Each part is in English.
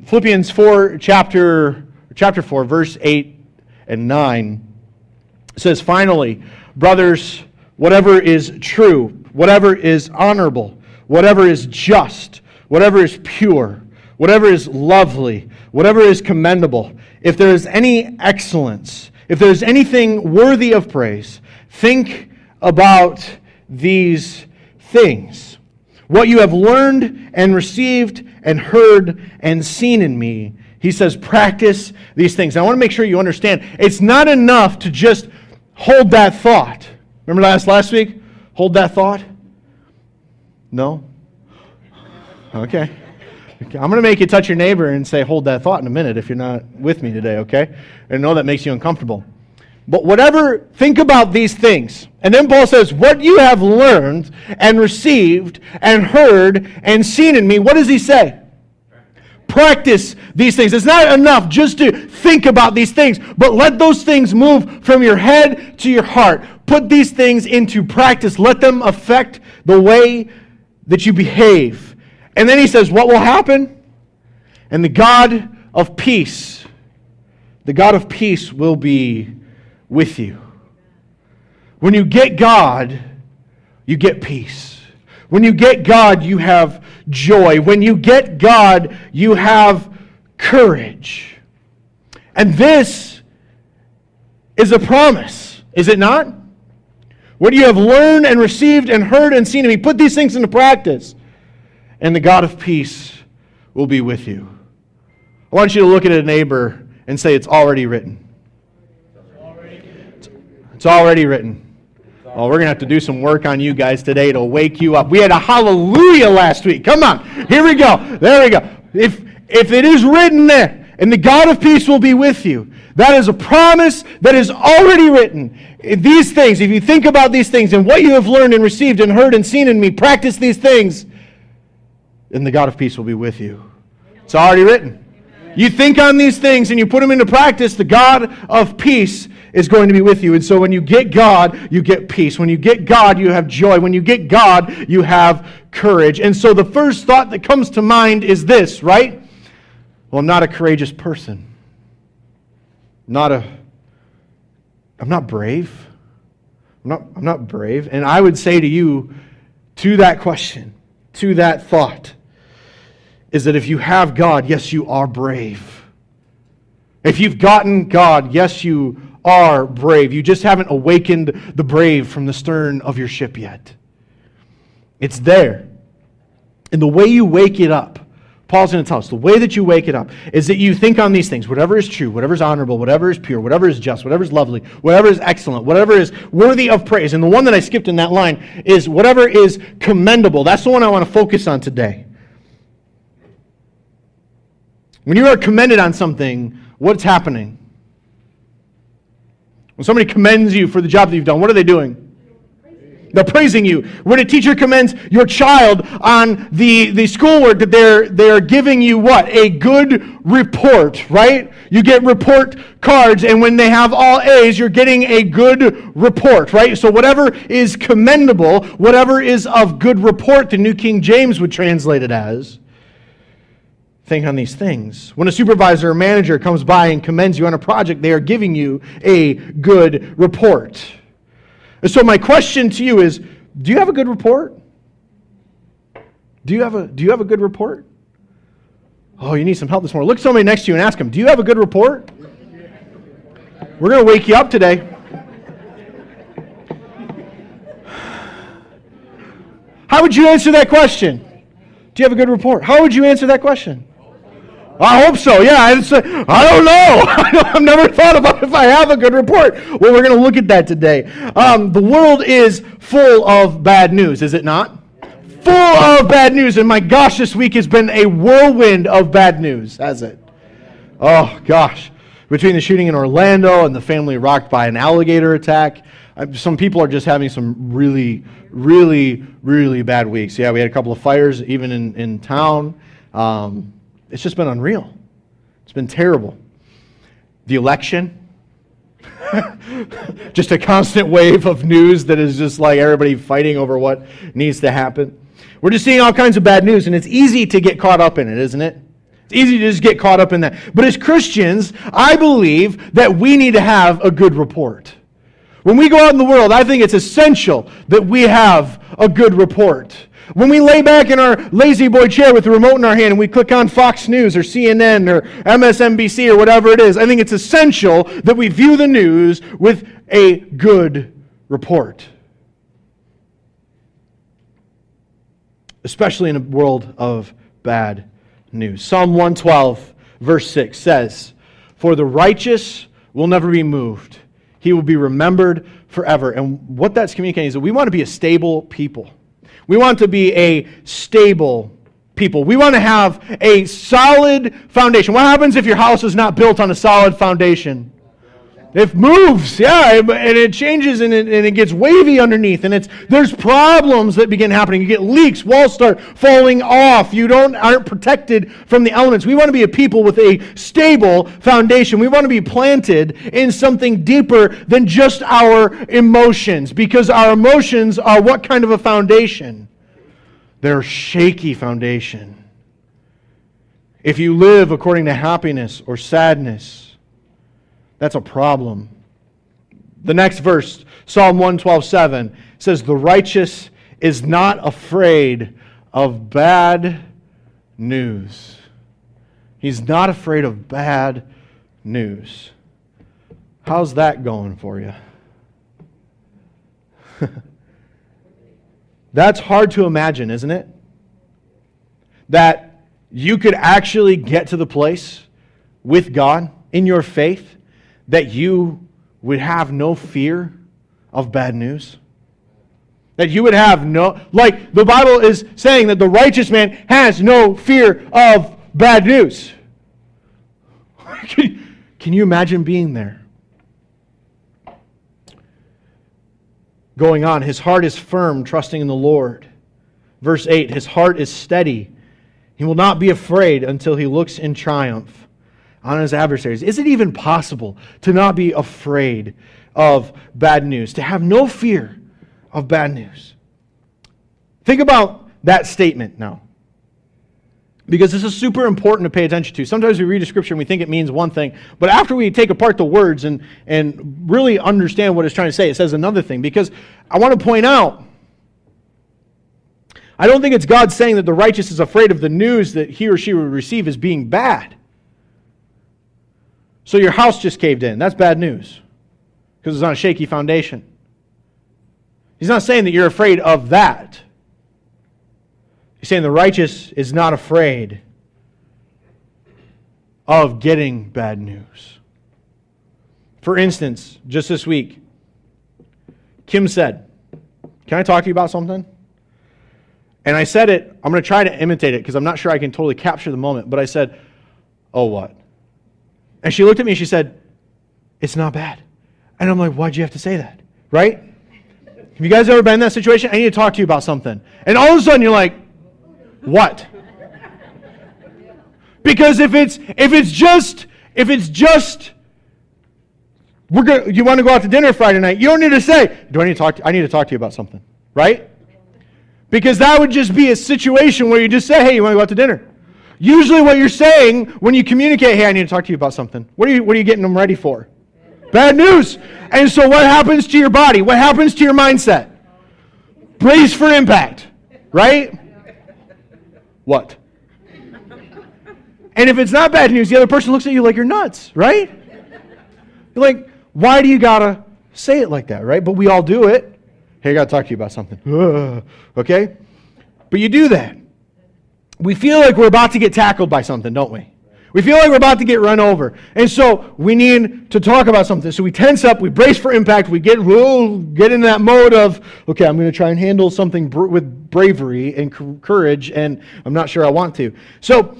Philippians 4, chapter 4, verse 8 and 9 says, "Finally, brothers, whatever is true, whatever is honorable, whatever is just, whatever is pure, whatever is lovely, whatever is commendable, if there is any excellence, if there is anything worthy of praise, think about these things. What you have learned and received and heard and seen in me," he says, "practice these things." Now, I want to make sure you understand, it's not enough to just hold that thought. Remember last week? Hold that thought? No? Okay. I'm going to make you touch your neighbor and say, "Hold that thought," in a minute if you're not with me today, okay? I know that makes you uncomfortable. But whatever, think about these things. And then Paul says, what you have learned and received and heard and seen in me, what does he say? Practice these things. It's not enough just to think about these things, but let those things move from your head to your heart. Put these things into practice. Let them affect the way that you behave. And then he says, what will happen? And the God of peace will be with you. When you get God, you get peace. When you get God, you have joy. When you get God, you have courage. And this is a promise, is it not? What you have learned and received and heard and seen of me, put these things into practice, and the God of peace will be with you. I want you to look at a neighbor and say, "It's already written." It's already written. Oh, we're going to have to do some work on you guys today to wake you up. We had a hallelujah last week. Come on. Here we go. There we go. If it is written there, and the God of peace will be with you, that is a promise that is already written. These things, if you think about these things and what you have learned and received and heard and seen in me, practice these things, and the God of peace will be with you. It's already written. You think on these things and you put them into practice, the God of peace is going to be with you. And so when you get God, you get peace. When you get God, you have joy. When you get God, you have courage. And so the first thought that comes to mind is this, right? Well, I'm not a courageous person. I'm not brave. I'm not brave. And I would say to you, to that question, to that thought, is that if you have God, yes, you are brave. If you've gotten God, yes, you are brave. You just haven't awakened the brave from the stern of your ship yet. It's there. And the way you wake it up, Paul's going to tell us, the way that you wake it up is that you think on these things, whatever is true, whatever is honorable, whatever is pure, whatever is just, whatever is lovely, whatever is excellent, whatever is worthy of praise. And the one that I skipped in that line is whatever is commendable. That's the one I want to focus on today. When you are commended on something, what's happening? When somebody commends you for the job that you've done, what are they doing? They're praising you. When a teacher commends your child on the schoolwork that they're giving you what? A good report, right? You get report cards, and when they have all A's, you're getting a good report, right? So whatever is commendable, whatever is of good report, the New King James would translate it as. Think on these things. When a supervisor or manager comes by and commends you on a project, they are giving you a good report. And so my question to you is, do you have a good report? Do you have a good report? Oh, you need some help this morning. Look at somebody next to you and ask them, do you have a good report? We're going to wake you up today. How would you answer that question? Do you have a good report? How would you answer that question? I hope so, yeah. I don't know. I've never thought about if I have a good report. Well, we're going to look at that today. The world is full of bad news, is it not? Full of bad news. And my gosh, this week has been a whirlwind of bad news, has it? Oh, gosh. Between the shooting in Orlando and the family rocked by an alligator attack, some people are just having some really, really, really bad weeks. Yeah, we had a couple of fires even in town. It's just been unreal. It's been terrible. The election, just a constant wave of news that is just like everybody fighting over what needs to happen. We're just seeing all kinds of bad news, and it's easy to get caught up in it, isn't it? It's easy to just get caught up in that. But as Christians, I believe that we need to have a good report. When we go out in the world, I think it's essential that we have a good report. When we lay back in our lazy boy chair with the remote in our hand and we click on Fox News or CNN or MSNBC or whatever it is, I think it's essential that we view the news with a good report. Especially in a world of bad news. Psalm 112, verse 6 says, "For the righteous will never be moved. He will be remembered forever." And what that's communicating is that we want to be a stable people. We want to be a stable people. We want to have a solid foundation. What happens if your house is not built on a solid foundation? It moves, yeah, and it changes and it gets wavy underneath, and there's problems that begin happening. You get leaks, walls start falling off. You aren't protected from the elements. We want to be a people with a stable foundation. We want to be planted in something deeper than just our emotions, because our emotions are what kind of a foundation? They're a shaky foundation. If you live according to happiness or sadness, that's a problem. The next verse, Psalm 112:7, says, "The righteous is not afraid of bad news." He's not afraid of bad news. How's that going for you? That's hard to imagine, isn't it? That you could actually get to the place with God in your faith that you would have no fear of bad news? That you would have no, like the Bible is saying that the righteous man has no fear of bad news. Can you imagine being there? Going on, his heart is firm, trusting in the Lord. Verse 8, his heart is steady. He will not be afraid until he looks in triumph on his adversaries. Is it even possible to not be afraid of bad news? To have no fear of bad news? Think about that statement now, because this is super important to pay attention to. Sometimes we read a scripture and we think it means one thing, but after we take apart the words and really understand what it's trying to say, it says another thing. Because I want to point out, I don't think it's God saying that the righteous is afraid of the news that he or she will receive as being bad. So your house just caved in. That's bad news, because it's on a shaky foundation. He's not saying that you're afraid of that. He's saying the righteous is not afraid of getting bad news. For instance, just this week, Kim said, "Can I talk to you about something?" And I said it, I'm going to try to imitate it because I'm not sure I can totally capture the moment, but I said, "Oh, what?" And she looked at me and she said, "It's not bad." And I'm like, "Why'd you have to say that?" Right? Have you guys ever been in that situation? I need to talk to you about something. And all of a sudden you're like, "What?" Because if it's just you want to go out to dinner Friday night, you don't need to say, I need to talk to you about something, right? Because that would just be a situation where you just say, "Hey, you want to go out to dinner?" Usually what you're saying when you communicate, "Hey, I need to talk to you about something." What are you getting them ready for? Bad news. And so what happens to your body? What happens to your mindset? Brace for impact, right? What? And if it's not bad news, the other person looks at you like you're nuts, right? You're like, why do you gotta say it like that, right? But we all do it. "Hey, I gotta talk to you about something." Okay? But you do that. We feel like we're about to get tackled by something, don't we? We feel like we're about to get run over. And so we need to talk about something. So we tense up, we brace for impact, we get in that mode of, okay, I'm going to try and handle something with bravery and courage, and I'm not sure I want to. So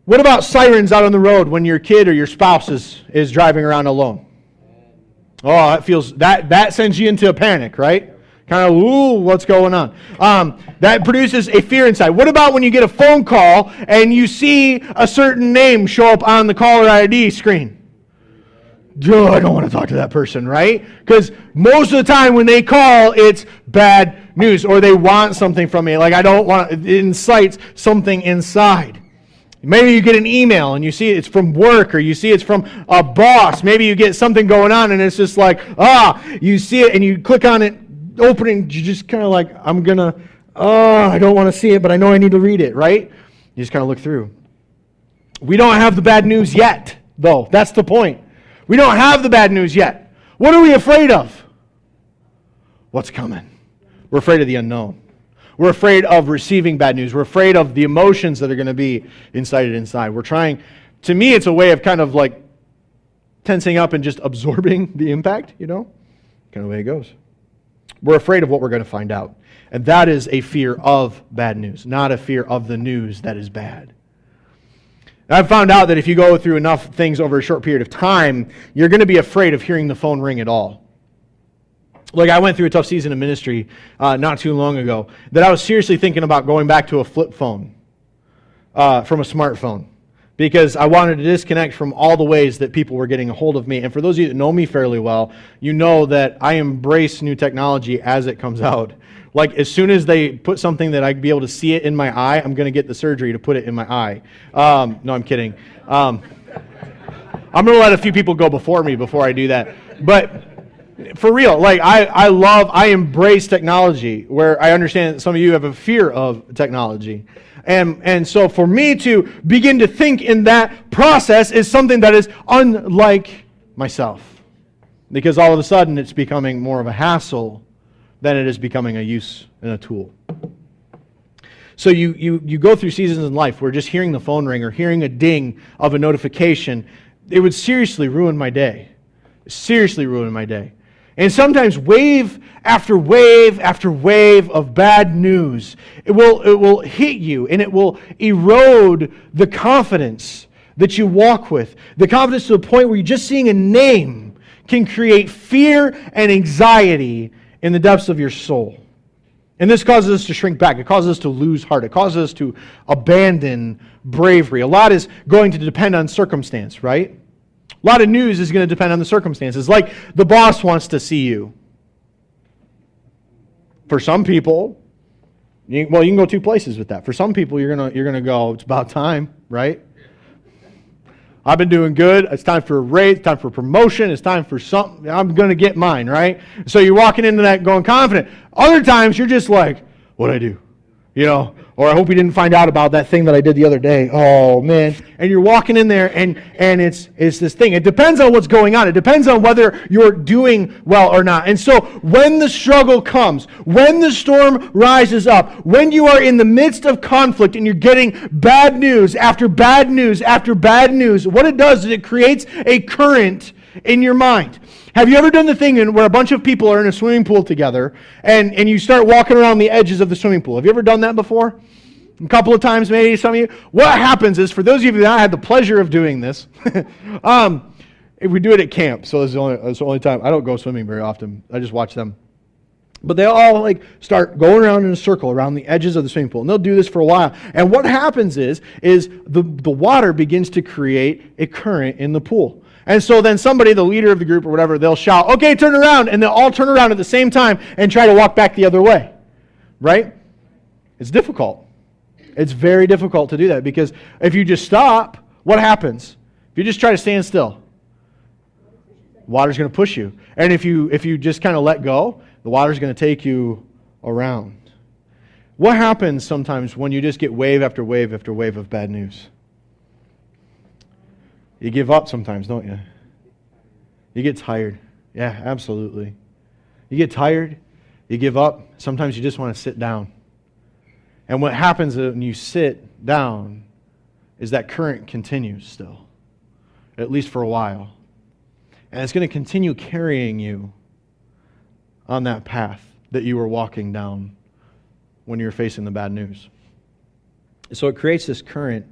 what about sirens out on the road when your kid or your spouse is driving around alone? Oh, that sends you into a panic, right? Kind of, ooh, what's going on? That produces a fear inside. What about when you get a phone call and you see a certain name show up on the caller ID screen? Oh, I don't want to talk to that person, right? Because most of the time when they call, it's bad news, or they want something from me. Like, I don't want, it incites something inside. Maybe you get an email and you see it's from work, or you see it's from a boss. Maybe you get something going on and it's just like, you see it and you click on it, open it, and you just kind of like, I don't want to see it, but I know I need to read it, right? You just kind of look through. We don't have the bad news yet, though. That's the point. We don't have the bad news yet. What are we afraid of? What's coming? We're afraid of the unknown. We're afraid of receiving bad news. We're afraid of the emotions that are going to be inside. We're trying, to me, it's a way of kind of like tensing up and just absorbing the impact, kind of the way it goes. We're afraid of what we're going to find out. And that is a fear of bad news, not a fear of the news that is bad. I've found out that if you go through enough things over a short period of time, you're going to be afraid of hearing the phone ring at all. Like, I went through a tough season of ministry not too long ago, that I was seriously thinking about going back to a flip phone from a smartphone, because I wanted to disconnect from all the ways that people were getting a hold of me. And for those of you that know me fairly well, you know that I embrace new technology as it comes out. Like, as soon as they put something that I'd be able to see it in my eye, I'm going to get the surgery to put it in my eye. No, I'm kidding. I'm going to let a few people go before me before I do that. But for real, like, I embrace technology, where I understand that some of you have a fear of technology. And so for me to begin to think in that process is something that is unlike myself. Because all of a sudden it's becoming more of a hassle than it is becoming a use and a tool. So you go through seasons in life where just hearing the phone ring or hearing a ding of a notification, it would seriously ruin my day. Seriously ruin my day. And sometimes wave after wave after wave of bad news, it will hit you, and it will erode the confidence that you walk with. The confidence to the point where you're just seeing a name can create fear and anxiety in the depths of your soul. And this causes us to shrink back. It causes us to lose heart. It causes us to abandon bravery. A lot is going to depend on circumstance, right? A lot of news is going to depend on the circumstances. Like, the boss wants to see you. For some people, you can go two places with that. For some people, you're gonna go, it's about time, right? I've been doing good. It's time for a raise. It's time for a promotion. It's time for something. I'm going to get mine, right? So you're walking into that going confident. Other times, you're just like, what'd I do? Or I hope you didn't find out about that thing that I did the other day. Oh, man. And you're walking in there, and it's this thing. It depends on what's going on. It depends on whether you're doing well or not. And so when the struggle comes, when the storm rises up, when you are in the midst of conflict and you're getting bad news after bad news after bad news, what it does is it creates a current in your mind. Have you ever done the thing where a bunch of people are in a swimming pool together and you start walking around the edges of the swimming pool? Have you ever done that before? A couple of times, maybe, some of you. What happens is, for those of you that I had the pleasure of doing this, if we do it at camp, so it's the only time. I don't go swimming very often. I just watch them. But they all start going around in a circle around the edges of the swimming pool. And they'll do this for a while. And what happens is the water begins to create a current in the pool. And so then somebody, the leader of the group or whatever, they'll shout, okay, turn around. And they'll all turn around at the same time and try to walk back the other way. Right? It's difficult. It's very difficult to do that, because if you just stop, what happens? If you just try to stand still, water's going to push you. And if you just kind of let go, the water's going to take you around. What happens sometimes when you just get wave after wave after wave of bad news? You give up sometimes, don't you? You get tired. Yeah, absolutely. You get tired, you give up. Sometimes you just want to sit down. And what happens when you sit down is that current continues still, at least for a while. And it's going to continue carrying you on that path that you were walking down when you were facing the bad news. So it creates this current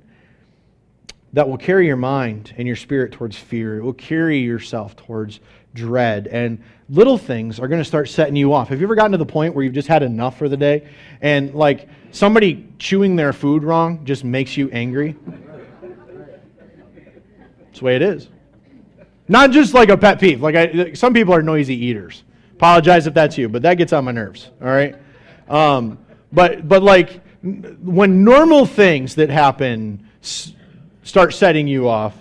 that will carry your mind and your spirit towards fear. It will carry yourself towards dread. And little things are going to start setting you off. Have you ever gotten to the point where you've just had enough for the day? And somebody chewing their food wrong just makes you angry? That's the way it is. Not just like a pet peeve. Some people are noisy eaters. Apologize if that's you, but that gets on my nerves. All right? But when normal things that happen start setting you off,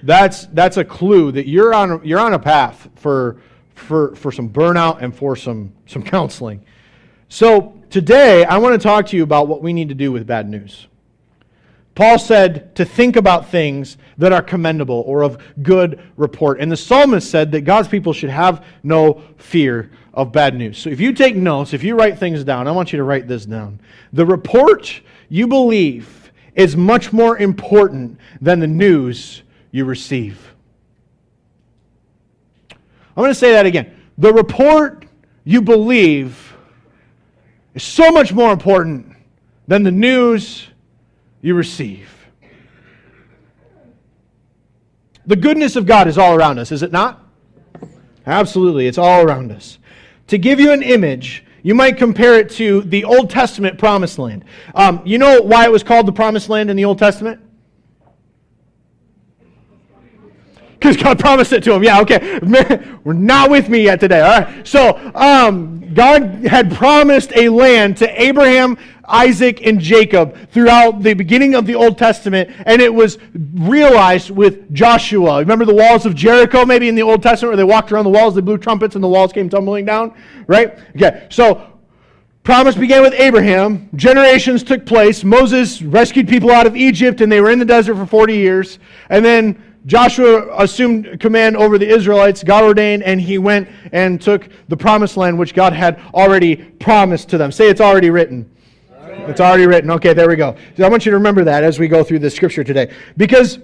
that's a clue that you're on a path for some burnout and for some counseling. So today I want to talk to you about what we need to do with bad news. Paul said to think about things that are commendable or of good report. And the psalmist said that God's people should have no fear of bad news. So if you take notes, if you write things down, I want you to write this down. The report you believe is much more important than the news you receive. I'm going to say that again. The report you believe is so much more important than the news you receive. The goodness of God is all around us, is it not? Absolutely, it's all around us. To give you an image, you might compare it to the Old Testament Promised Land. You know why it was called the Promised Land in the Old Testament? Because God promised it to him. Yeah, okay. We're not with me yet today. All right. So, God had promised a land to Abraham, Isaac, and Jacob throughout the beginning of the Old Testament, and it was realized with Joshua. Remember the walls of Jericho, maybe in the Old Testament, where they walked around the walls, they blew trumpets, and the walls came tumbling down? Right? Okay. So, promise began with Abraham. Generations took place. Moses rescued people out of Egypt, and they were in the desert for 40 years. And then Joshua assumed command over the Israelites, God ordained, and he went and took the promised land, which God had already promised to them. Say, it's already written. It's already written. Okay, there we go. So I want you to remember that as we go through this scripture today. Because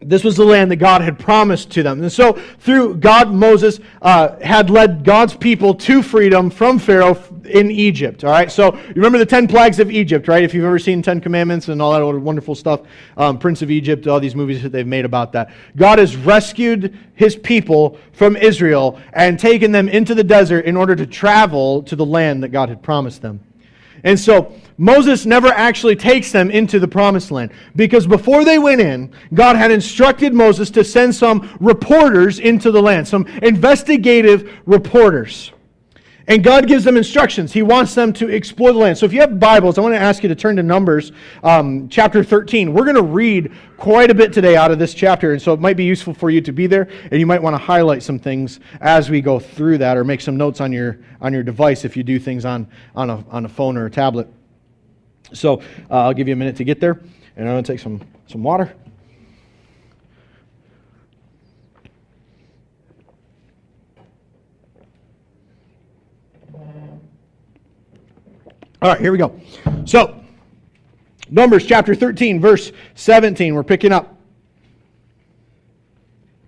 this was the land that God had promised to them. And so through God, Moses had led God's people to freedom from Pharaoh in Egypt. All right, so you remember the 10 plagues of Egypt, right? If you've ever seen 10 Commandments and all that wonderful stuff, Prince of Egypt, all these movies that they've made about that. God has rescued his people from Israel and taken them into the desert in order to travel to the land that God had promised them. And so Moses never actually takes them into the promised land, because before they went in, God had instructed Moses to send some reporters into the land, some investigative reporters. And God gives them instructions. He wants them to explore the land. So if you have Bibles, I want to ask you to turn to Numbers chapter 13. We're going to read quite a bit today out of this chapter, and so it might be useful for you to be there, and you might want to highlight some things as we go through that, or make some notes on your device if you do things on a phone or a tablet. So I'll give you a minute to get there, and I'm going to take some water. All right, here we go. So, Numbers chapter 13, verse 17, we're picking up.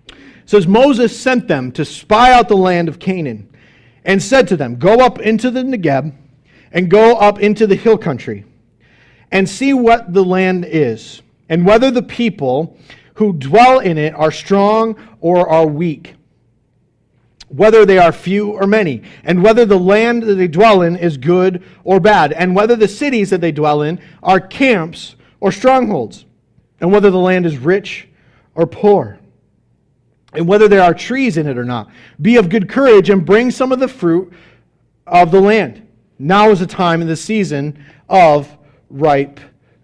It says, Moses sent them to spy out the land of Canaan, and said to them, go up into the Negeb, and go up into the hill country, and see what the land is, and whether the people who dwell in it are strong or are weak, whether they are few or many, and whether the land that they dwell in is good or bad, and whether the cities that they dwell in are camps or strongholds, and whether the land is rich or poor, and whether there are trees in it or not. Be of good courage and bring some of the fruit of the land. Now is the time in the season of ripe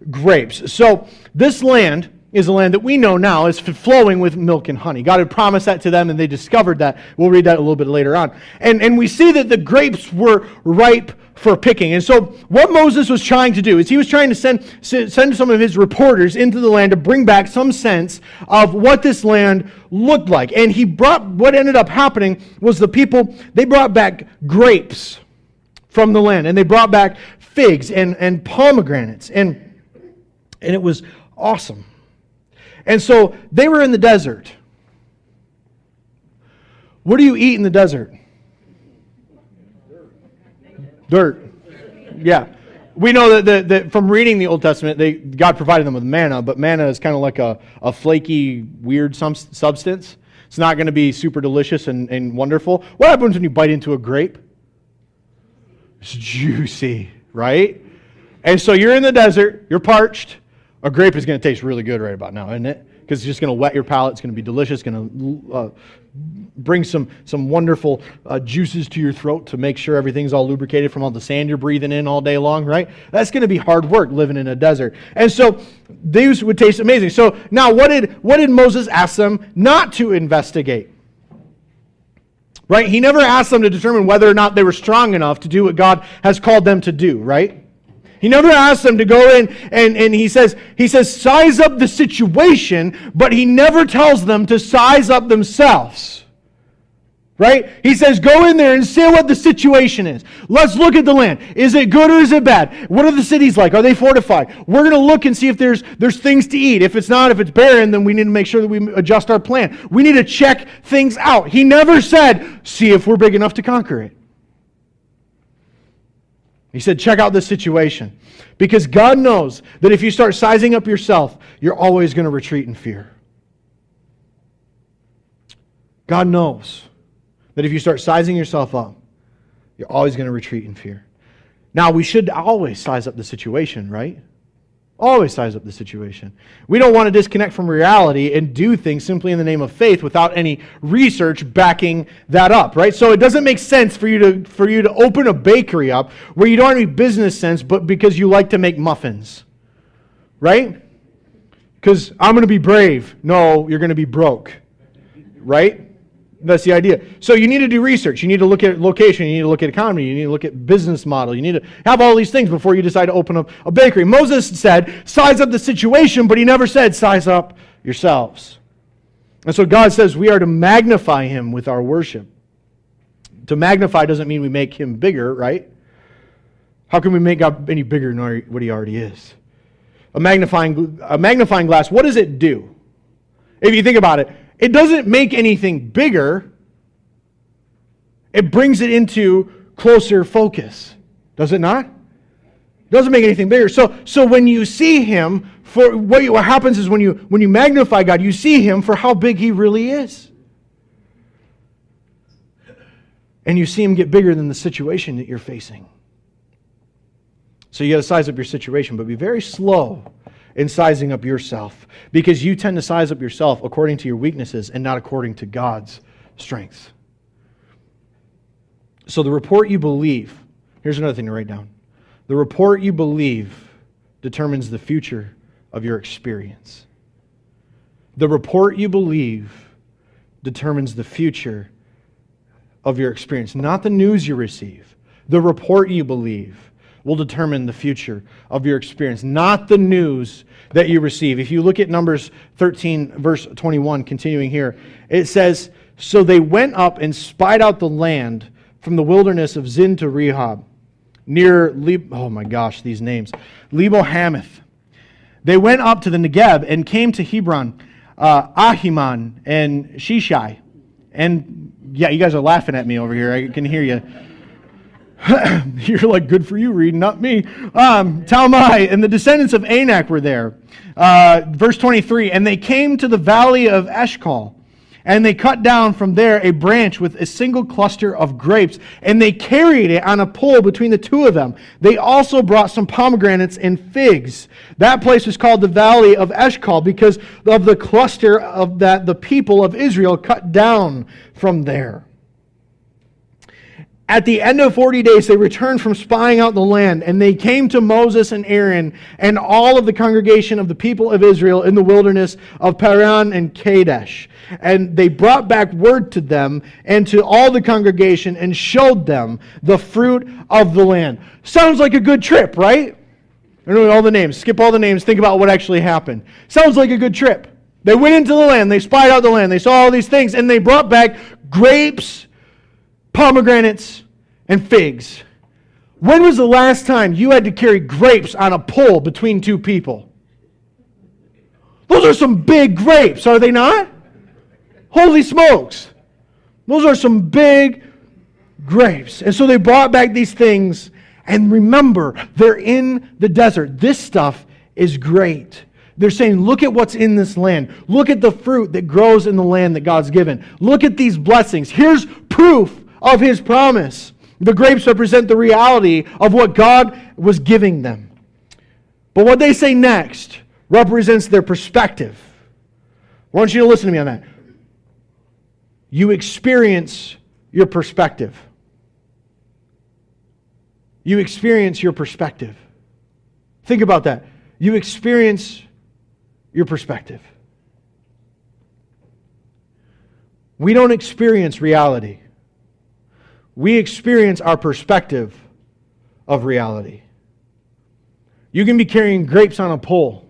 grapes. So this land is a land that we know now is flowing with milk and honey. God had promised that to them, and they discovered that. We'll read that a little bit later on. And we see that the grapes were ripe for picking. And so what Moses was trying to do is he was trying to send some of his reporters into the land to bring back some sense of what this land looked like. And what ended up happening was the people, they brought back grapes from the land, and they brought back figs and pomegranates, and it was awesome. And so they were in the desert. What do you eat in the desert? Dirt. Yeah. We know that from reading the Old Testament, God provided them with manna, but manna is kind of like a flaky, weird substance. It's not going to be super delicious and wonderful. What happens when you bite into a grape? It's juicy, right? And so you're in the desert, you're parched. A grape is going to taste really good right about now, isn't it? because it's just going to wet your palate. It's going to be delicious. It's going to bring some wonderful juices to your throat to make sure everything's all lubricated from all the sand you're breathing in all day long, right? That's going to be hard work living in a desert. And so these would taste amazing. So now what did Moses ask them not to investigate? Right? He never asked them to determine whether or not they were strong enough to do what God has called them to do, right? He never asked them to go in and he says, size up the situation, but he never tells them to size up themselves. Right? He says, go in there and see what the situation is. Let's look at the land. Is it good or is it bad? What are the cities like? Are they fortified? We're going to look and see if there's things to eat. If it's not, if it's barren, then we need to make sure that we adjust our plan. We need to check things out. He never said, see if we're big enough to conquer it. He said, check out this situation. Because God knows that if you start sizing up yourself, you're always going to retreat in fear. God knows that if you start sizing yourself up, you're always going to retreat in fear. Now, we should always size up the situation, right? Always size up the situation. We don't want to disconnect from reality and do things simply in the name of faith without any research backing that up, right? So it doesn't make sense for you to open a bakery up where you don't have any business sense, but because you like to make muffins, right? Because I'm going to be brave. No, you're going to be broke, right? That's the idea. So you need to do research. You need to look at location. You need to look at economy. You need to look at business model. You need to have all these things before you decide to open up a bakery. Moses said, size up the situation, but he never said, size up yourselves. And so God says we are to magnify him with our worship. To magnify doesn't mean we make him bigger, right? How can we make God any bigger than what he already is? A magnifying glass, what does it do? If you think about it, it doesn't make anything bigger. It brings it into closer focus. Does it not? It doesn't make anything bigger. So when you see him, for what happens is when you magnify God, you see him for how big he really is. And you see him get bigger than the situation that you're facing. So you got to size up your situation, but be very slow in sizing up yourself, because you tend to size up yourself according to your weaknesses and not according to God's strengths. So the report you believe, here's another thing to write down. The report you believe determines the future of your experience. The report you believe determines the future of your experience, not the news you receive. The report you believe will determine the future of your experience, not the news that you receive. If you look at Numbers 13, verse 21, continuing here, it says, so they went up and spied out the land from the wilderness of Zin to Rehob, near, these names, Lebo Hamath. They went up to the Negeb and came to Hebron, Ahiman, and Sheshai. And yeah, you guys are laughing at me over here. I can hear you. You're like, good for you, Reed, not me. Talmai and the descendants of Anak were there. Verse 23, and they came to the valley of Eshcol, and they cut down from there a branch with a single cluster of grapes, and they carried it on a pole between the two of them. They also brought some pomegranates and figs. That place was called the valley of Eshcol because of the cluster of that the people of Israel cut down from there. At the end of 40 days, they returned from spying out the land, and they came to Moses and Aaron and all of the congregation of the people of Israel in the wilderness of Paran and Kadesh. And they brought back word to them and to all the congregation and showed them the fruit of the land. Sounds like a good trip, right? I know all the names. Skip all the names. Think about what actually happened. Sounds like a good trip. They went into the land. They spied out the land. They saw all these things, and they brought back grapes, pomegranates, and figs. When was the last time you had to carry grapes on a pole between two people? Those are some big grapes, are they not? Holy smokes. Those are some big grapes. And so they brought back these things, and remember, they're in the desert. This stuff is great. They're saying, look at what's in this land. Look at the fruit that grows in the land that God's given. Look at these blessings. Here's proof of his promise. The grapes represent the reality of what God was giving them. But what they say next represents their perspective. I want you to listen to me on that. You experience your perspective. You experience your perspective. Think about that. You experience your perspective. We don't experience reality. We experience our perspective of reality. You can be carrying grapes on a pole,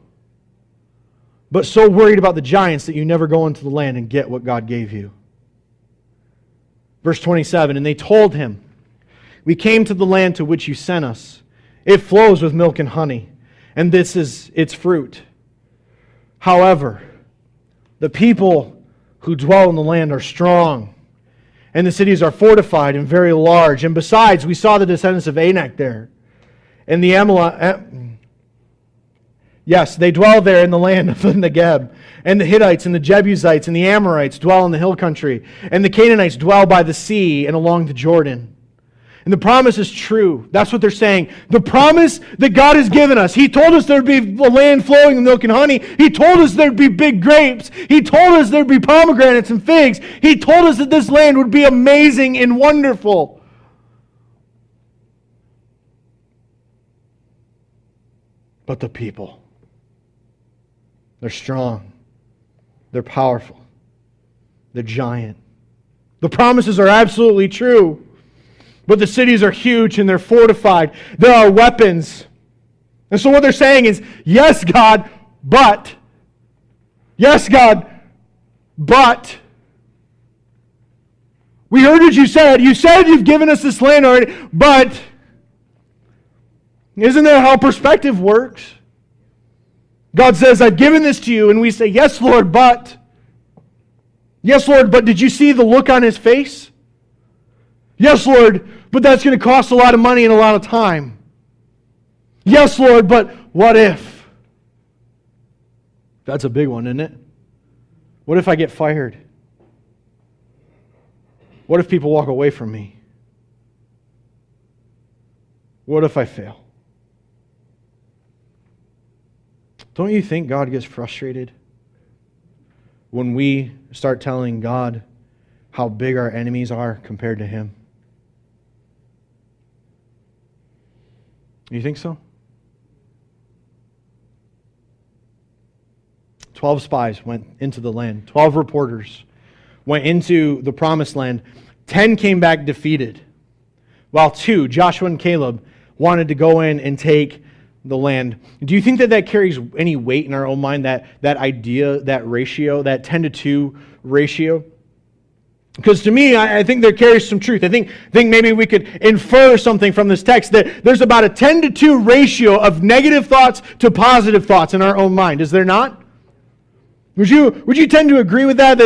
but so worried about the giants that you never go into the land and get what God gave you. Verse 27, and they told him, we came to the land to which you sent us. It flows with milk and honey, and this is its fruit. However, the people who dwell in the land are strong, and the cities are fortified and very large. And besides, we saw the descendants of Anak there. And the yes, they dwell there in the land of the Negeb. And the Hittites and the Jebusites and the Amorites dwell in the hill country. And the Canaanites dwell by the sea and along the Jordan. And the promise is true. That's what they're saying. The promise that God has given us. He told us there'd be a land flowing with milk and honey. He told us there'd be big grapes. He told us there'd be pomegranates and figs. He told us that this land would be amazing and wonderful. But the people, they're strong. They're powerful. They're giant. The promises are absolutely true. But the cities are huge and they're fortified. There are weapons. And so what they're saying is, yes, God, but. Yes, God, but. We heard what you said. You said you've given us this land already, but. Isn't that how perspective works? God says, I've given this to you. And we say, yes, Lord, but. Yes, Lord, but did you see the look on his face? Yes, Lord, but that's going to cost a lot of money and a lot of time. Yes, Lord, but what if? That's a big one, isn't it? What if I get fired? What if people walk away from me? What if I fail? Don't you think God gets frustrated when we start telling God how big our enemies are compared to Him? You think so? 12 spies went into the land. 12 reporters went into the promised land. 10 came back defeated, while 2, Joshua and Caleb, wanted to go in and take the land. Do you think that that carries any weight in our own mind, that idea, that ratio, that 10-2 ratio? Because to me, I think there carries some truth. I think maybe we could infer something from this text, that there's about a 10-2 ratio of negative thoughts to positive thoughts in our own mind. Is there not? Would you tend to agree with that?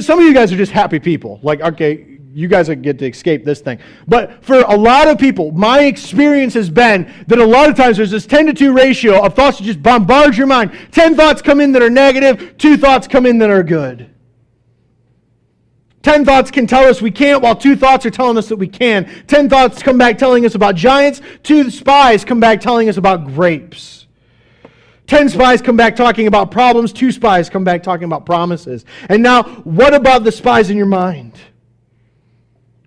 Some of you guys are just happy people. Like, okay, you guys get to escape this thing. But for a lot of people, my experience has been that a lot of times there's this 10-2 ratio of thoughts that just bombard your mind. 10 thoughts come in that are negative, 2 thoughts come in that are good. 10 thoughts can tell us we can't, while 2 thoughts are telling us that we can. 10 thoughts come back telling us about giants. 2 spies come back telling us about grapes. 10 spies come back talking about problems. 2 spies come back talking about promises. And now, what about the spies in your mind?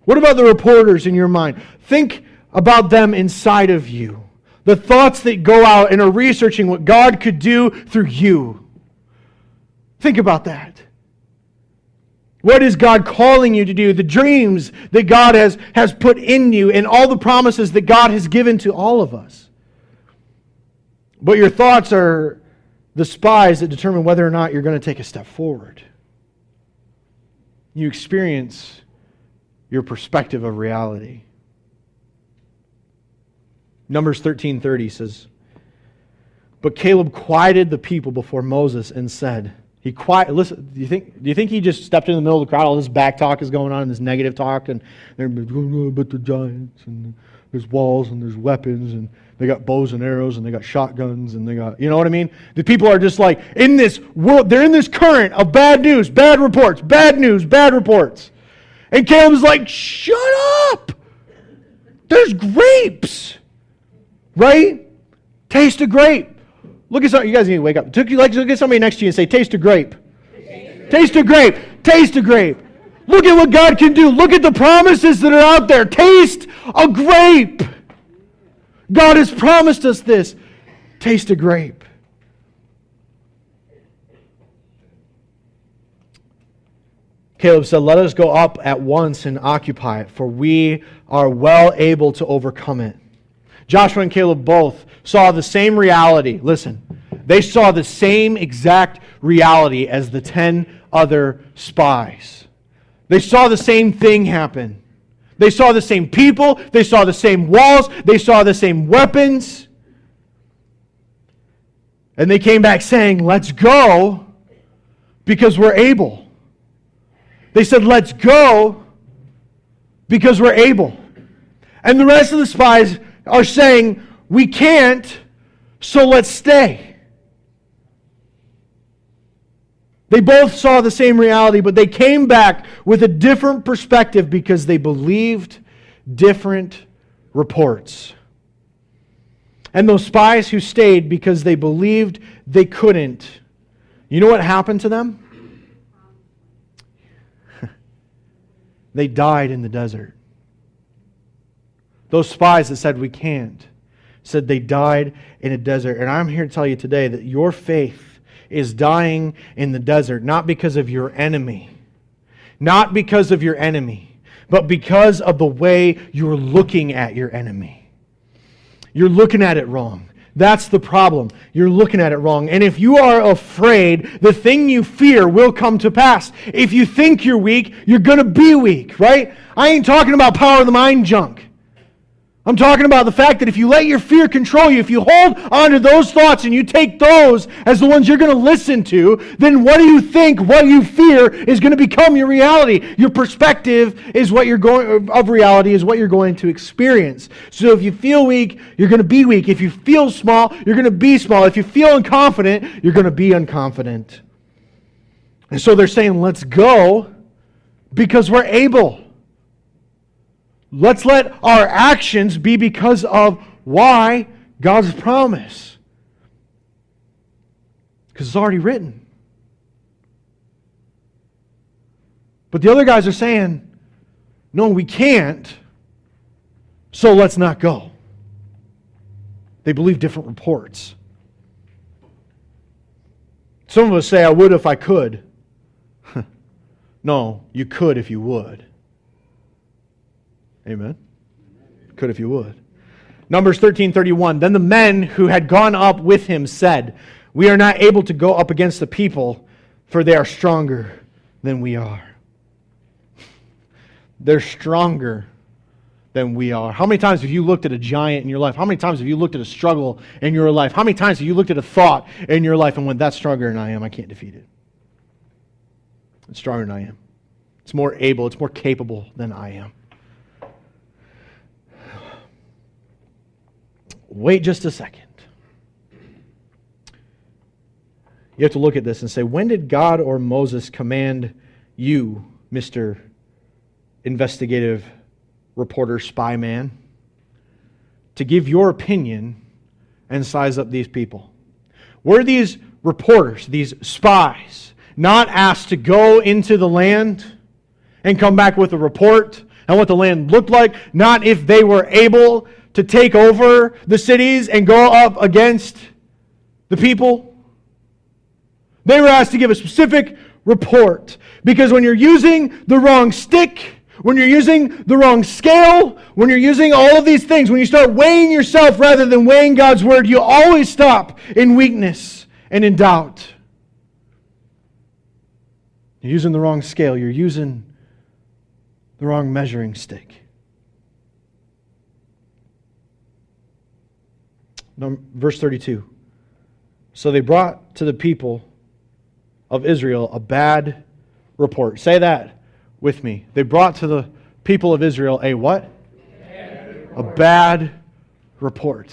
What about the reporters in your mind? Think about them inside of you. The thoughts that go out and are researching what God could do through you. Think about that. What is God calling you to do? The dreams that God has put in you and all the promises that God has given to all of us. But your thoughts are the spies that determine whether or not you're going to take a step forward. You experience your perspective of reality. Numbers 13:30 says, but Caleb quieted the people before Moses and said, listen, do you think he just stepped in the middle of the crowd? All this back talk is going on and this negative talk, and they're but the giants, and there's walls and there's weapons, and they got bows and arrows and they got shotguns and they got, you know what I mean? The people are just like in this world, they're in this current of bad news, bad reports, bad news, bad reports. And Caleb's like, shut up! There's grapes! Right? Taste a grape. Look at something. You guys need to wake up. Look at somebody next to you and say, taste a grape. Taste a grape. Taste a grape. Look at what God can do. Look at the promises that are out there. Taste a grape. God has promised us this. Taste a grape. Caleb said, let us go up at once and occupy it, for we are well able to overcome it. Joshua and Caleb both saw the same reality. Listen, they saw the same exact reality as the 10 other spies. They saw the same thing happen. They saw the same people. They saw the same walls. They saw the same weapons. And they came back saying, let's go because we're able. They said, let's go because we're able. And the rest of the spies are saying, we can't, so let's stay. They both saw the same reality, but they came back with a different perspective because they believed different reports. And those spies who stayed because they believed they couldn't, you know what happened to them? They died in the desert. Those spies that said we can't, said they died in a desert. And I'm here to tell you today that your faith is dying in the desert, not because of your enemy. Not because of your enemy, but because of the way you're looking at your enemy. You're looking at it wrong. That's the problem. You're looking at it wrong. And if you are afraid, the thing you fear will come to pass. If you think you're weak, you're going to be weak, right? I ain't talking about power of the mind junk. I'm talking about the fact that if you let your fear control you, if you hold on to those thoughts and you take those as the ones you're going to listen to, then what do you think, what you fear is going to become your reality? Your perspective is what you're going of reality is what you're going to experience. So if you feel weak, you're going to be weak. If you feel small, you're going to be small. If you feel unconfident, you're going to be unconfident. And so they're saying, let's go because we're able. Let's let our actions be because of why God's promise. Because it's already written. But the other guys are saying, no, we can't, so let's not go. They believe different reports. Some of us say, I would if I could. No, you could if you would. Amen. Could if you would. Numbers 13:31. Then the men who had gone up with him said, we are not able to go up against the people, for they are stronger than we are. They're stronger than we are. How many times have you looked at a giant in your life? How many times have you looked at a struggle in your life? How many times have you looked at a thought in your life and went, that's stronger than I am, I can't defeat it. It's stronger than I am. It's more able, it's more capable than I am. Wait just a second. You have to look at this and say, when did God or Moses command you, Mr. Investigative Reporter Spy Man, to give your opinion and size up these people? Were these reporters, these spies, not asked to go into the land and come back with a report and what the land looked like? Not if they were able to take over the cities and go up against the people? They were asked to give a specific report. Because when you're using the wrong stick, when you're using the wrong scale, when you're using all of these things, when you start weighing yourself rather than weighing God's Word, you always stop in weakness and in doubt. You're using the wrong scale. You're using the wrong measuring stick. Verse 32. So they brought to the people of Israel a bad report. Say that with me. They brought to the people of Israel a what? A bad report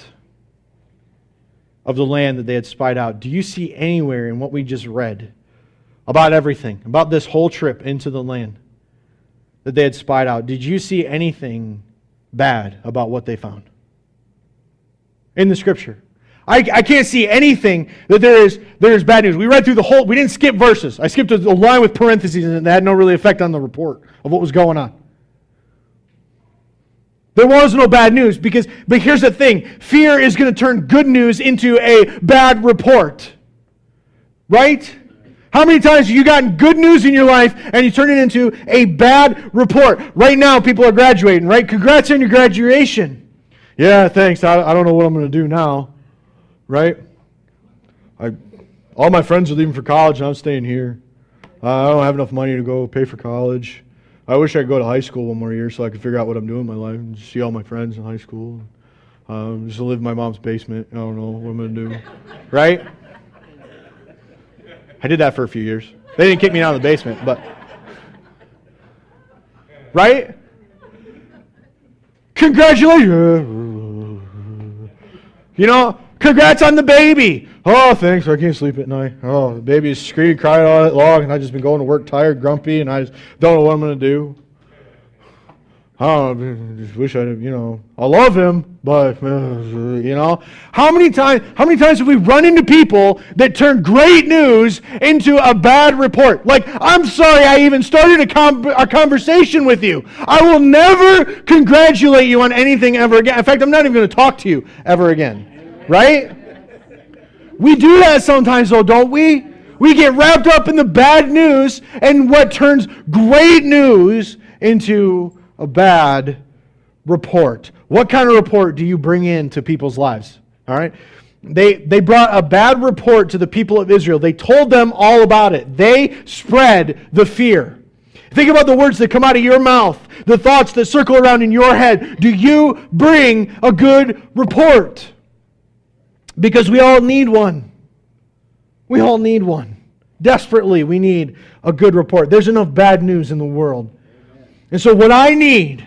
of the land that they had spied out. Do you see anywhere in what we just read about everything, about this whole trip into the land that they had spied out? Did you see anything bad about what they found in the Scripture? I can't see anything that there is bad news. We read through the whole, we didn't skip verses. I skipped a line with parentheses and that had no really effect on the report of what was going on. There was no bad news but here's the thing. Fear is going to turn good news into a bad report. Right? How many times have you gotten good news in your life and you turn it into a bad report? Right now, people are graduating, right? Congrats on your graduation. Yeah, thanks. I don't know what I'm going to do now. Right? All my friends are leaving for college and I'm staying here. I don't have enough money to go pay for college. I wish I could go to high school one more year so I could figure out what I'm doing in my life and just see all my friends in high school. Just live in my mom's basement. I don't know what I'm going to do. Right? I did that for a few years. They didn't kick me out of the basement, but... Right? Congratulations! You know, congrats on the baby! Oh, thanks, I can't sleep at night. Oh, the baby is screaming, crying all night long, and I've just been going to work tired, grumpy, and I just don't know what I'm going to do. I just wish I love him, but, How many times have we run into people that turn great news into a bad report? Like, I'm sorry I even started a conversation with you. I will never congratulate you on anything ever again. In fact, I'm not even going to talk to you ever again. Right? We do that sometimes, though, don't we? We get wrapped up in the bad news and what turns great news into a bad report. What kind of report do you bring into people's lives? All right? They brought a bad report to the people of Israel. They told them all about it. They spread the fear. Think about the words that come out of your mouth, the thoughts that circle around in your head. Do you bring a good report? Because we all need one. We all need one. Desperately, we need a good report. There's enough bad news in the world. And so what I need,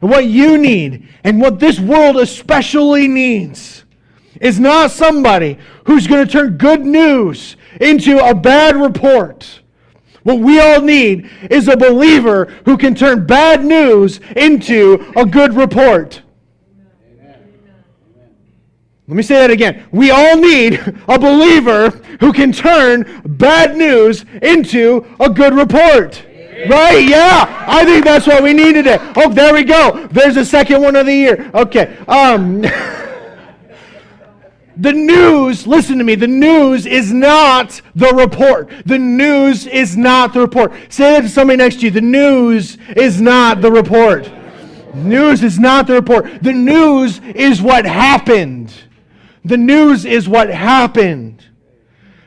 and what you need, and what this world especially needs, is not somebody who's going to turn good news into a bad report. What we all need is a believer who can turn bad news into a good report. Let me say that again. We all need a believer who can turn bad news into a good report. Right? Yeah. I think that's what we need today. Oh, there we go. There's the second one of the year. Okay. The news, listen to me, the news is not the report. The news is not the report. Say that to somebody next to you. The news is not the report. News is not the report. The news is what happened. The news is what happened.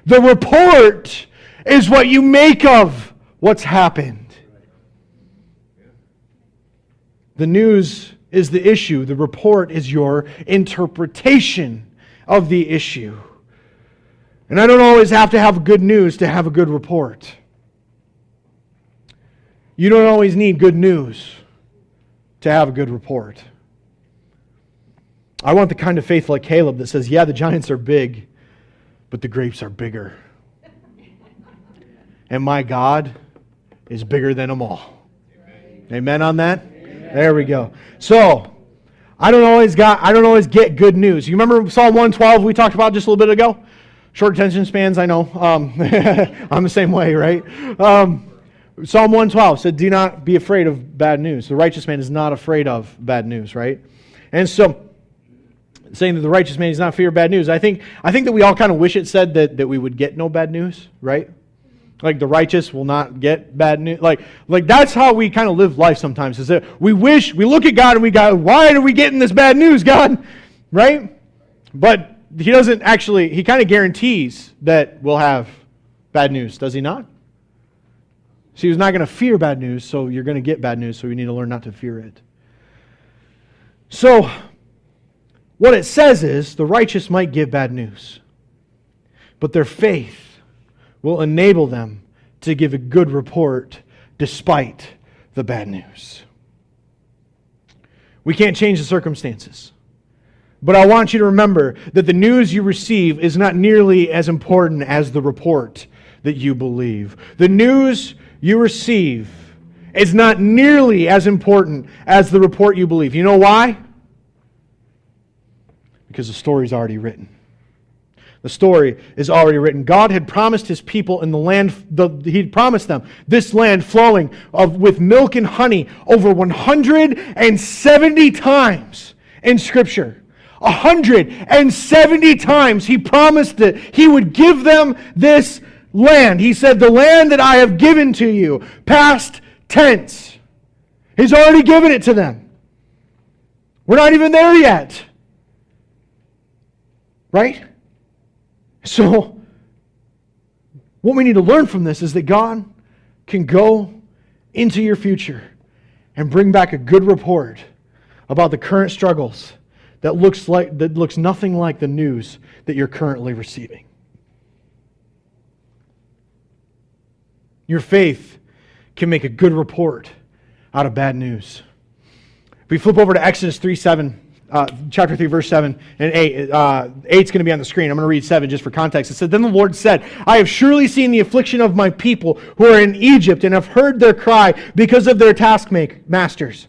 The report is what you make of what's happened. The news is the issue. The report is your interpretation of the issue. And I don't always have to have good news to have a good report. You don't always need good news to have a good report. I want the kind of faith like Caleb that says, yeah, the giants are big, but the grapes are bigger. And my God is bigger than them all. Amen on that? There we go. So, I don't always get good news. You remember Psalm 112 we talked about just a little bit ago? Short attention spans, I know. I'm the same way, right? Psalm 112 said, do not be afraid of bad news. The righteous man is not afraid of bad news, right? And so, saying that the righteous man is not fear of bad news, I think that we all kind of wish it said that we would get no bad news, right? Like the righteous will not get bad news. Like that's how we kind of live life sometimes. Is that we look at God and we go, why are we getting this bad news, God? Right? But He doesn't actually, He kind of guarantees that we'll have bad news, does He not? So He's not going to fear bad news, so you're going to get bad news, so you need to learn not to fear it. So, what it says is, the righteous might give bad news, but their faith will enable them to give a good report despite the bad news. We can't change the circumstances. But I want you to remember that the news you receive is not nearly as important as the report that you believe. The news you receive is not nearly as important as the report you believe. You know why? Because the story's already written. The story is already written. God had promised His people in the land, He'd promised them this land flowing with milk and honey over 170 times in Scripture. 170 times He promised that He would give them this land. He said, the land that I have given to you, past tense. He's already given it to them. We're not even there yet. Right? So, what we need to learn from this is that God can go into your future and bring back a good report about the current struggles that looks nothing like the news that you're currently receiving. Your faith can make a good report out of bad news. If we flip over to Exodus 3:7, chapter 3, verse 7 and 8. 8's going to be on the screen. I'm going to read 7 just for context. It said, Then the Lord said, I have surely seen the affliction of my people who are in Egypt and have heard their cry because of their taskmasters.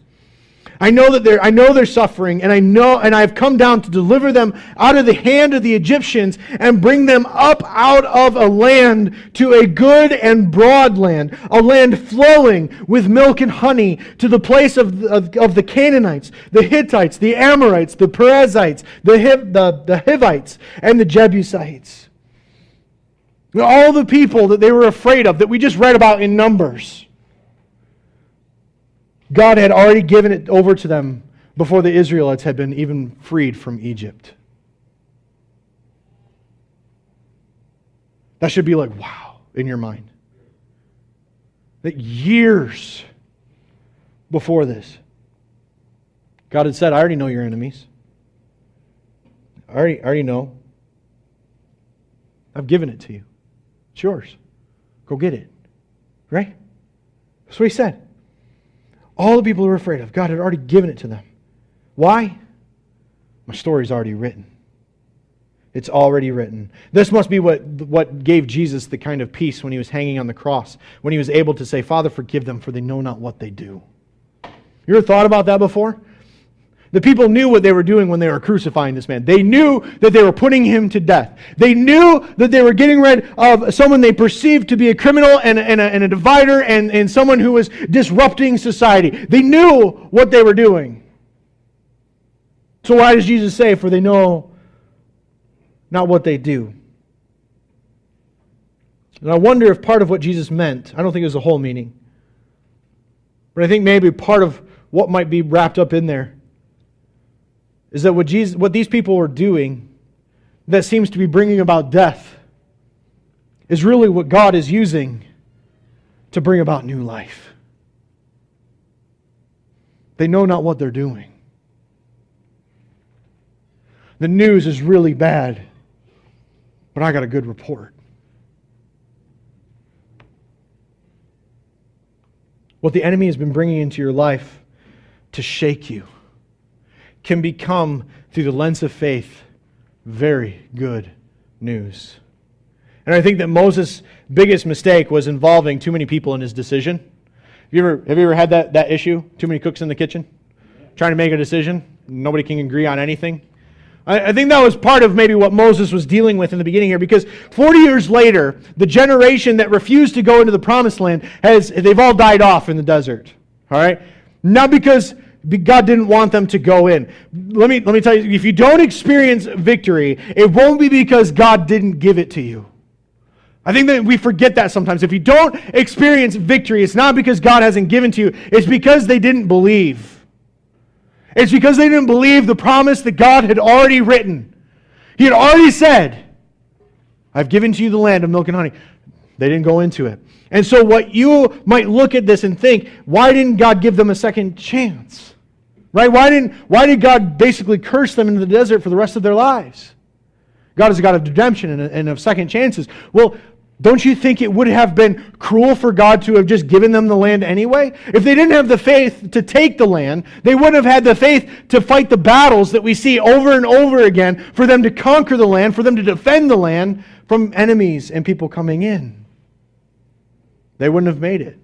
I know their suffering, and I have come down to deliver them out of the hand of the Egyptians and bring them up out of a land to a good and broad land, a land flowing with milk and honey, to the place of the Canaanites, the Hittites, the Amorites, the Perizzites, the Hivites, and the Jebusites. All the people that they were afraid of that we just read about in Numbers. God had already given it over to them before the Israelites had been even freed from Egypt. That should be like, wow, in your mind. That years before this, God had said, I already know your enemies. I already know. I've given it to you. It's yours. Go get it. Right? That's what He said. All the people who were afraid of, God had already given it to them. Why? My story's already written. It's already written. This must be what gave Jesus the kind of peace when He was hanging on the cross, when He was able to say, Father, forgive them, for they know not what they do. You ever thought about that before? The people knew what they were doing when they were crucifying this man. They knew that they were putting Him to death. They knew that they were getting rid of someone they perceived to be a criminal and a divider and someone who was disrupting society. They knew what they were doing. So why does Jesus say, for they know not what they do? And I wonder if part of what Jesus meant, I don't think it was the whole meaning, but I think maybe part of what might be wrapped up in there is that what these people were doing that seems to be bringing about death is really what God is using to bring about new life. They know not what they're doing. The news is really bad, but I got a good report. What the enemy has been bringing into your life to shake you can become, through the lens of faith, very good news. And I think that Moses' biggest mistake was involving too many people in his decision. Have you ever had that issue? Too many cooks in the kitchen? Trying to make a decision? Nobody can agree on anything? I think that was part of maybe what Moses was dealing with in the beginning here, because 40 years later, the generation that refused to go into the promised land, they've all died off in the desert. All right? Not because God didn't want them to go in. Let me tell you, if you don't experience victory, it won't be because God didn't give it to you. I think that we forget that sometimes. If you don't experience victory, it's not because God hasn't given to you. It's because they didn't believe. It's because they didn't believe the promise that God had already written. He had already said, I've given to you the land of milk and honey. They didn't go into it. And so what you might look at this and think, why didn't God give them a second chance? Right? Why did God basically curse them into the desert for the rest of their lives? God is a God of redemption and of second chances. Well, don't you think it would have been cruel for God to have just given them the land anyway? If they didn't have the faith to take the land, they wouldn't have had the faith to fight the battles that we see over and over again, for them to conquer the land, for them to defend the land from enemies and people coming in. They wouldn't have made it.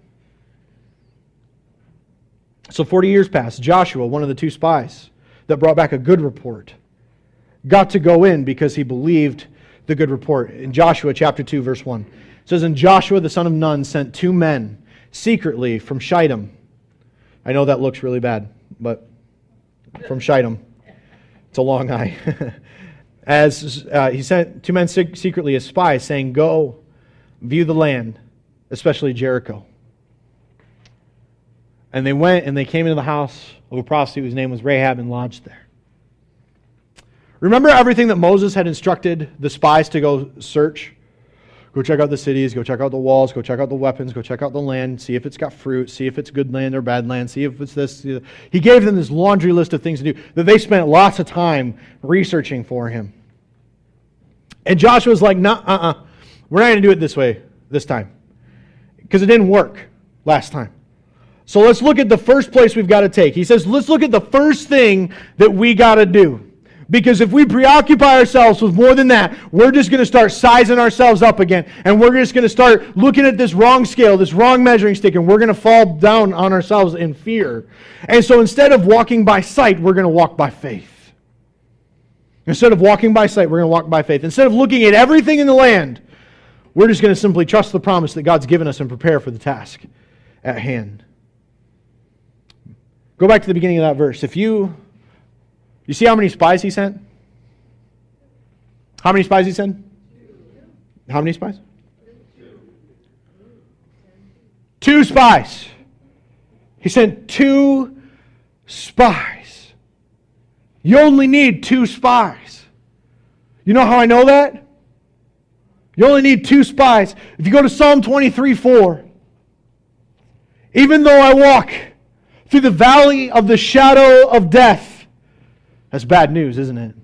So 40 years passed. Joshua, one of the two spies that brought back a good report, got to go in because he believed the good report. In Joshua chapter 2, verse 1. It says, "And Joshua the son of Nun sent 2 men secretly from Shittim." I know that looks really bad, but from Shittim. It's a long eye. As he sent 2 men secretly as spies, saying, "Go, view the land, especially Jericho." And they went and they came into the house of a prostitute whose name was Rahab and lodged there. Remember everything that Moses had instructed the spies to go search? Go check out the cities, go check out the walls, go check out the weapons, go check out the land, see if it's got fruit, see if it's good land or bad land, see if it's this. He gave them this laundry list of things to do that they spent lots of time researching for him. And Joshua's like, we're not going to do it this way this time. Because it didn't work last time. So let's look at the first place we've got to take. He says, let's look at the first thing that we got to do. Because if we preoccupy ourselves with more than that, we're just going to start sizing ourselves up again. And we're just going to start looking at this wrong scale, this wrong measuring stick, and we're going to fall down on ourselves in fear. And so instead of walking by sight, we're going to walk by faith. Instead of walking by sight, we're going to walk by faith. Instead of looking at everything in the land, we're just going to simply trust the promise that God's given us and prepare for the task at hand. Go back to the beginning of that verse. If you see how many spies he sent? How many spies he sent? How many spies? 2 spies. He sent 2 spies. You only need 2 spies. You know how I know that? You only need 2 spies. If you go to Psalm 23:4, even though I walk through the valley of the shadow of death. That's bad news, isn't it?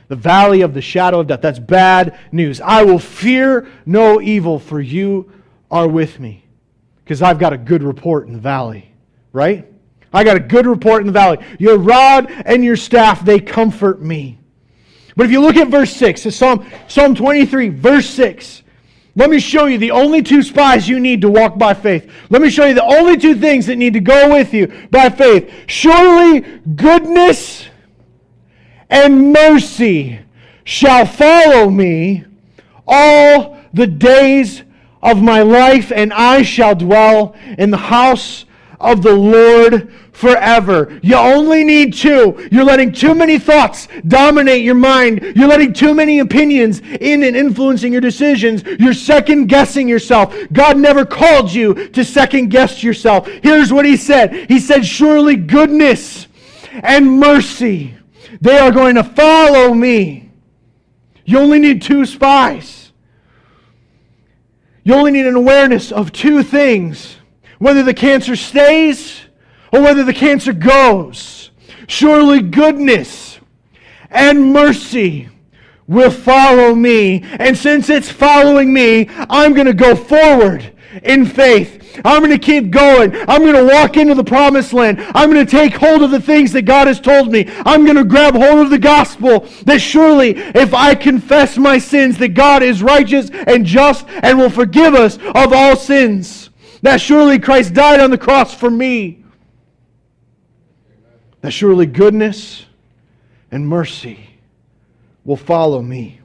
The valley of the shadow of death. That's bad news. I will fear no evil, for you are with me. Because I've got a good report in the valley. Right? I got a good report in the valley. Your rod and your staff, they comfort me. But if you look at verse 6, it's Psalm 23, verse 6. Let me show you the only 2 spies you need to walk by faith. Let me show you the only 2 things that need to go with you by faith. Surely goodness and mercy shall follow me all the days of my life, and I shall dwell in the house of the Lord forever. You only need 2. You're letting too many thoughts dominate your mind. You're letting too many opinions in and influencing your decisions. You're second guessing yourself. God never called you to second guess yourself. Here's what He said. He said, surely goodness and mercy, they are going to follow me. You only need 2 spies. You only need an awareness of 2 things. Whether the cancer stays or whether the cancer goes. Surely goodness and mercy will follow me. And since it's following me, I'm going to go forward in faith. I'm going to keep going. I'm going to walk into the promised land. I'm going to take hold of the things that God has told me. I'm going to grab hold of the gospel that surely if I confess my sins, that God is righteous and just and will forgive us of all sins. That surely Christ died on the cross for me. That surely goodness and mercy will follow me.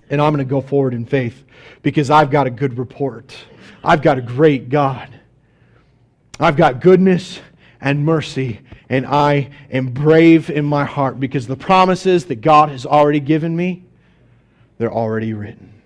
And I'm going to go forward in faith because I've got a good report. I've got a great God. I've got goodness and mercy, and I am brave in my heart because the promises that God has already given me, they're already written.